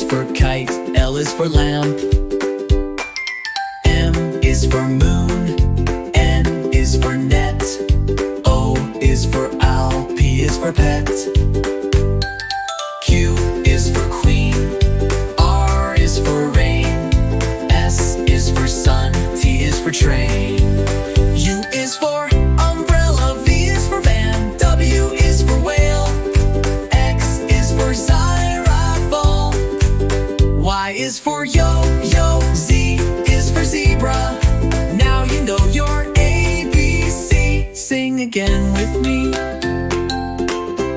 for kite, L is for lamp. M is for moon, N is for net. O is for owl, P is for pet. Q is for queen, R is for rain. S is for sun, T is for train. U is for umbrella, V is for van, W is for whale, X is for xylophone. Y is for yo-yo, Z is for zebra. Now you know your ABC. Sing again with me.